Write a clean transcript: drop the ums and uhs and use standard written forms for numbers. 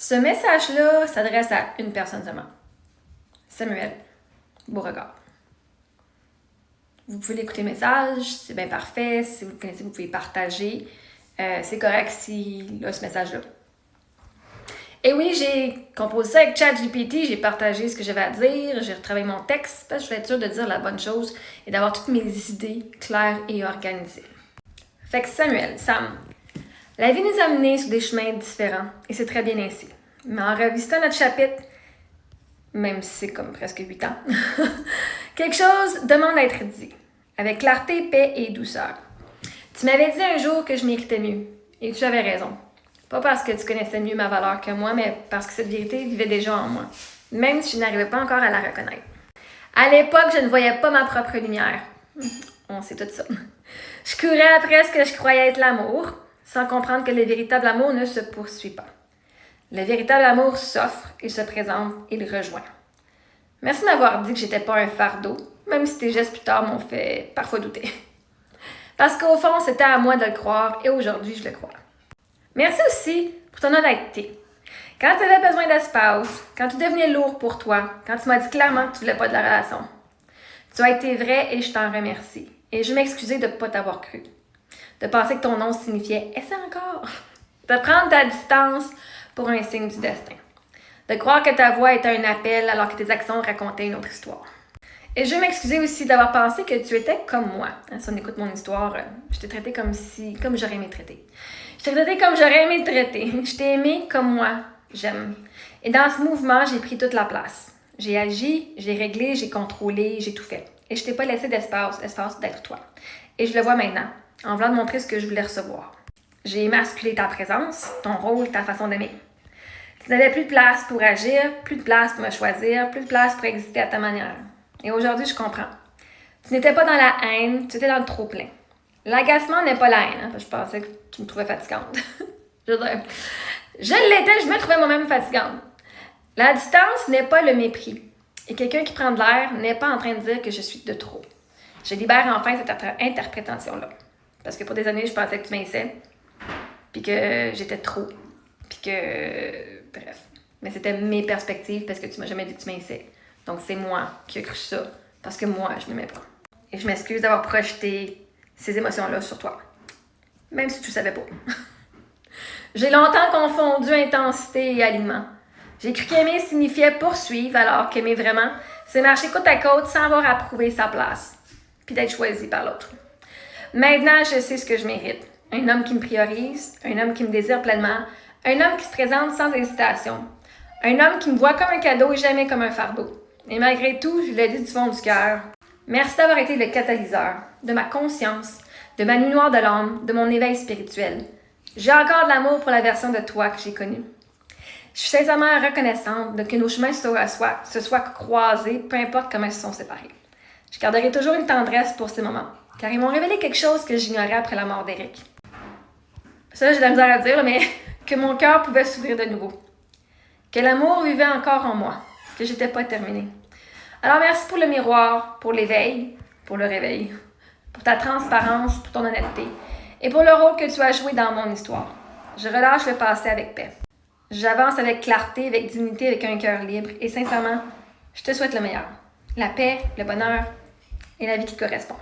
Ce message-là s'adresse à une personne seulement. Samuel, Beauregard. Vous pouvez l'écouter le message, c'est bien parfait. Si vous le connaissez, vous pouvez partager. C'est correct s'il a ce message-là. Et oui, j'ai composé ça avec ChatGPT, j'ai partagé ce que j'avais à dire, j'ai retravaillé mon texte parce que je voulais être sûre de dire la bonne chose et d'avoir toutes mes idées claires et organisées. Fait que Samuel, Sam, la vie nous a menés sur des chemins différents et c'est très bien ainsi. Mais en revisitant notre chapitre, même si c'est comme presque 8 ans, quelque chose demande à être dit, avec clarté, paix et douceur. Tu m'avais dit un jour que je méritais mieux et tu avais raison. Pas parce que tu connaissais mieux ma valeur que moi, mais parce que cette vérité vivait déjà en moi, même si je n'arrivais pas encore à la reconnaître. À l'époque, je ne voyais pas ma propre lumière. On sait tout ça. Je courais après ce que je croyais être l'amour, sans comprendre que le véritable amour ne se poursuit pas. Le véritable amour s'offre, il se présente, il rejoint. Merci de m'avoir dit que j'étais pas un fardeau, même si tes gestes plus tard m'ont fait parfois douter. Parce qu'au fond, c'était à moi de le croire et aujourd'hui, je le crois. Merci aussi pour ton honnêteté. Quand tu avais besoin d'espace, quand tu devenais lourd pour toi, quand tu m'as dit clairement que tu ne voulais pas de la relation, tu as été vrai et je t'en remercie. Et je m'excusais de ne pas t'avoir cru. De penser que ton nom signifiait « essaie encore ». De prendre ta distance pour un signe du destin. De croire que ta voix était un appel alors que tes actions racontaient une autre histoire. Et je veux m'excuser aussi d'avoir pensé que tu étais comme moi. Si on écoute mon histoire, je t'ai traité comme j'aurais aimé traiter. Je t'ai traité comme j'aurais aimé te traiter. Je t'ai aimé comme moi, j'aime. Et dans ce mouvement, j'ai pris toute la place. J'ai agi, j'ai réglé, j'ai contrôlé, j'ai tout fait. Et je t'ai pas laissé espace d'être toi. Et je le vois maintenant, en voulant te montrer ce que je voulais recevoir. J'ai émasculé ta présence, ton rôle, ta façon d'aimer. Tu n'avais plus de place pour agir, plus de place pour me choisir, plus de place pour exister à ta manière. Et aujourd'hui, je comprends. Tu n'étais pas dans la haine, tu étais dans le trop-plein. L'agacement n'est pas la haine, parce que je pensais que tu me trouvais fatigante. je l'étais, je me trouvais moi-même fatigante. La distance n'est pas le mépris. Et quelqu'un qui prend de l'air n'est pas en train de dire que je suis de trop. Je libère enfin cette interprétation-là. Parce que pour des années, je pensais que tu m'aimais, puis que j'étais trop, puis que... Bref. Mais c'était mes perspectives parce que tu m'as jamais dit que tu m'aimais. Donc c'est moi qui ai cru ça, parce que moi, je ne m'aimais pas. Et je m'excuse d'avoir projeté ces émotions-là sur toi. Même si tu ne savais pas. J'ai longtemps confondu intensité et alignement. J'ai cru qu'aimer signifiait poursuivre, alors qu'aimer vraiment, c'est marcher côte à côte sans avoir à prouver sa place, puis d'être choisi par l'autre. Maintenant, je sais ce que je mérite. Un homme qui me priorise, un homme qui me désire pleinement, un homme qui se présente sans hésitation, un homme qui me voit comme un cadeau et jamais comme un fardeau. Et malgré tout, je le dis du fond du cœur. Merci d'avoir été le catalyseur de ma conscience, de ma nuit noire de l'âme, de mon éveil spirituel. J'ai encore de l'amour pour la version de toi que j'ai connue. Je suis sincèrement reconnaissante de que nos chemins se soient croisés, peu importe comment ils se sont séparés. Je garderai toujours une tendresse pour ces moments, car ils m'ont révélé quelque chose que j'ignorais après la mort d'Éric. Ça, j'ai de la misère à dire, mais que mon cœur pouvait s'ouvrir de nouveau. Que l'amour vivait encore en moi, que j'étais pas terminée. Alors merci pour le miroir, pour l'éveil, pour le réveil, pour ta transparence, pour ton honnêteté et pour le rôle que tu as joué dans mon histoire. Je relâche le passé avec paix. J'avance avec clarté, avec dignité, avec un cœur libre et sincèrement, je te souhaite le meilleur. La paix, le bonheur et la vie qui te correspond.